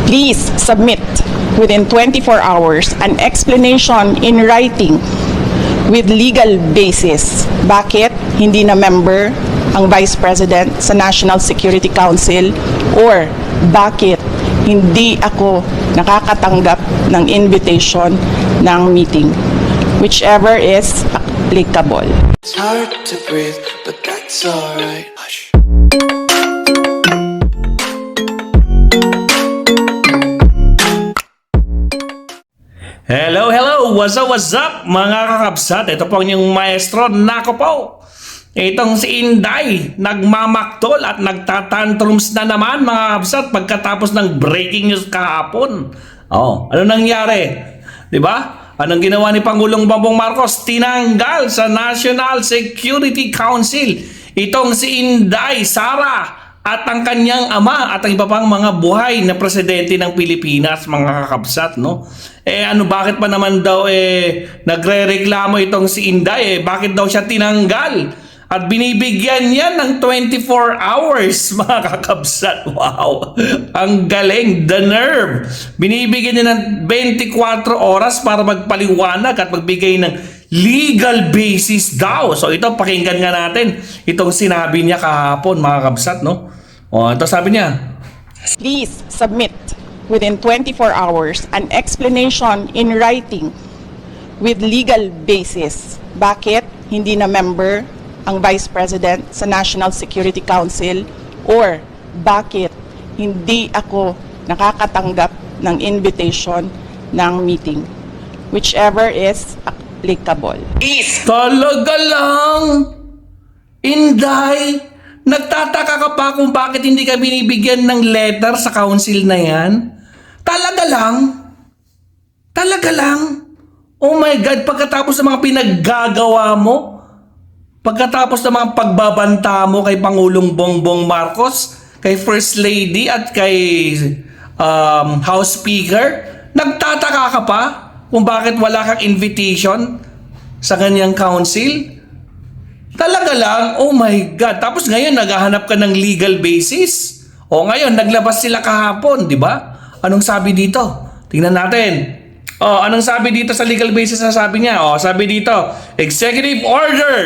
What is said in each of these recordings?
Please submit within 24 hours an explanation in writing with legal basis. Bakit hindi na member ang Vice President sa National Security Council, or bakit hindi ako nakakatanggap ng invitation ng meeting? Whichever is applicable. It's hard to breathe, but that's alright. Hush. Hello, what's up mga kakabsat? Ito po ang inyong maestro, Nako po. Itong si Inday, nagmamaktol at nagtatantrums na naman mga kakabsat pagkatapos ng breaking news kahapon. Ano nangyari? Diba? Anong ginawa ni Pangulong Bongbong Marcos? Tinanggal sa National Security Council itong si Inday Sara at ang kanyang ama at ang iba pang mga buhay na presidente ng Pilipinas, mga kakabsat, no? Bakit pa naman daw nagrereklamo itong si Inday? Bakit daw siya tinanggal? At binibigyan niya ng 24 hours, mga kakabsat. Wow! Ang galing, the nerve! Binibigyan niya ng 24 oras para magpaliwanag at magbigay ng legal basis daw. So ito, pakinggan nga natin itong sinabi niya kahapon, mga kakabsat, no? Ito sabi niya. Please submit within 24 hours an explanation in writing with legal basis. Bakit hindi na member ang Vice President sa National Security Council, or bakit hindi ako nakakatanggap ng invitation ng meeting? Whichever is applicable. Talaga lang, Inday, nagtataka ka pa kung bakit hindi ka binibigyan ng letter sa council na yan? Talaga lang? Talaga lang? Oh my God, pagkatapos ng mga pinaggagawa mo, pagkatapos ng mga pagbabanta mo kay Pangulong Bongbong Marcos, kay First Lady at kay House Speaker, nagtataka ka pa kung bakit wala kang invitation sa kanyang council? Talaga lang, oh my God. Tapos ngayon, naghahanap ka ng legal basis. Ngayon, naglabas sila kahapon, di ba? Anong sabi dito? Tingnan natin. Anong sabi dito sa legal basis na sabi niya? Sabi dito, Executive Order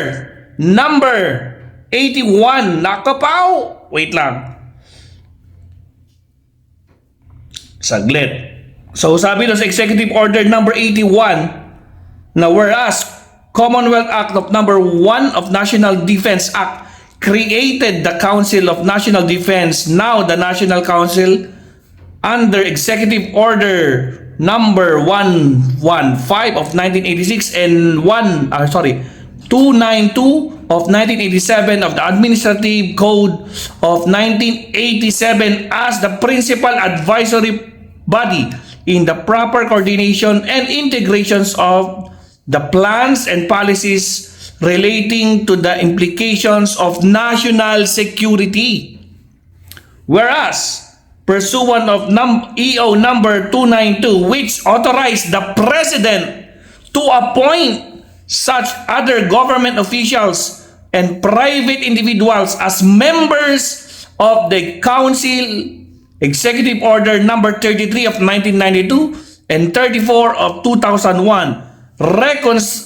Number 81. Nakapaw! Wait lang. Saglit. So sabi doon sa Executive Order Number 81 na whereas Commonwealth Act of Number 1 of National Defense Act created the Council of National Defense, now the National Council, under Executive Order Number 115 of 1986 and 292 of 1987 of the Administrative Code of 1987 as the principal advisory body in the proper coordination and integrations of the plans and policies relating to the implications of national security. Whereas, pursuant of EO number 292, which authorized the President to appoint such other government officials and private individuals as members of the Council, Executive Order number 33 of 1992 and 34 of 2001,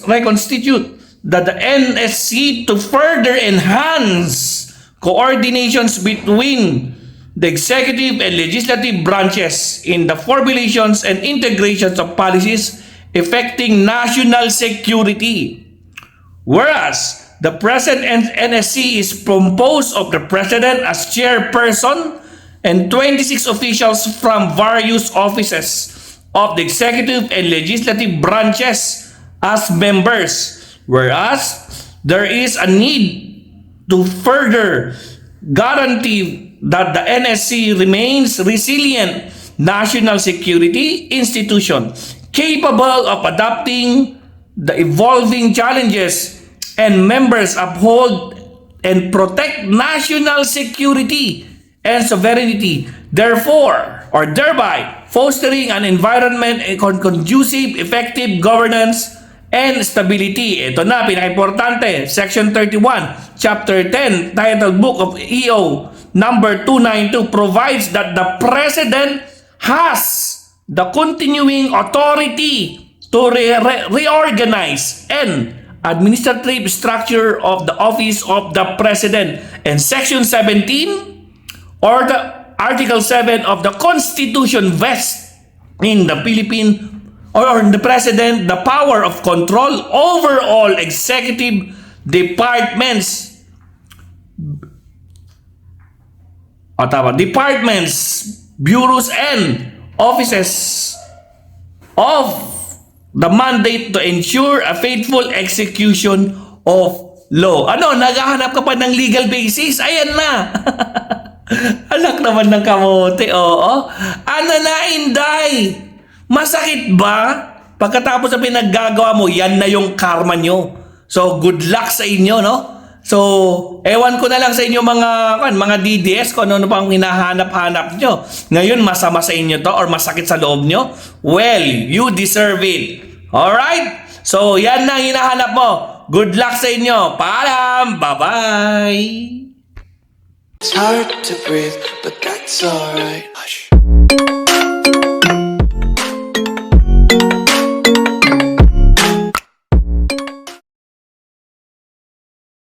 reconstitute that the NSC to further enhance coordinations between the executive and legislative branches in the formulations and integrations of policies affecting national security. Whereas the present NSC is composed of the President as chairperson and 26 officials from various offices of the executive and legislative branches as members. Whereas there is a need to further guarantee that the NSC remains resilient national security institution capable of adapting the evolving challenges, and members uphold and protect national security and sovereignty, therefore or thereby fostering an environment conducive, effective governance and stability. Ito na, pinaka-importante, Section 31, Chapter 10, titled Book of EO number 292 provides that the President has the continuing authority to reorganize and administrative structure of the office of the President. And Section 17 or the Article 7 of the Constitution vests in the Philippine or in the President the power of control over all executive departments. Departments, bureaus, and offices of the mandate to ensure a faithful execution of law. Ano, naghahanap ka pa ng legal basis? Ayan na. Alak naman ng kamote, oo. Ano na, Inday? Masakit ba? Pagkatapos na pinaggagawa mo, yan na yung karma nyo. So, good luck sa inyo, no? So, ewan ko na lang sa inyo mga DDS kung ano pang hinahanap-hanap nyo. Ngayon, masama sa inyo to or masakit sa loob nyo? Well, you deserve it. Alright? So, yan na hinahanap mo. Good luck sa inyo. Paalam! Bye-bye! It's hard to breathe, but that's alright. Hush.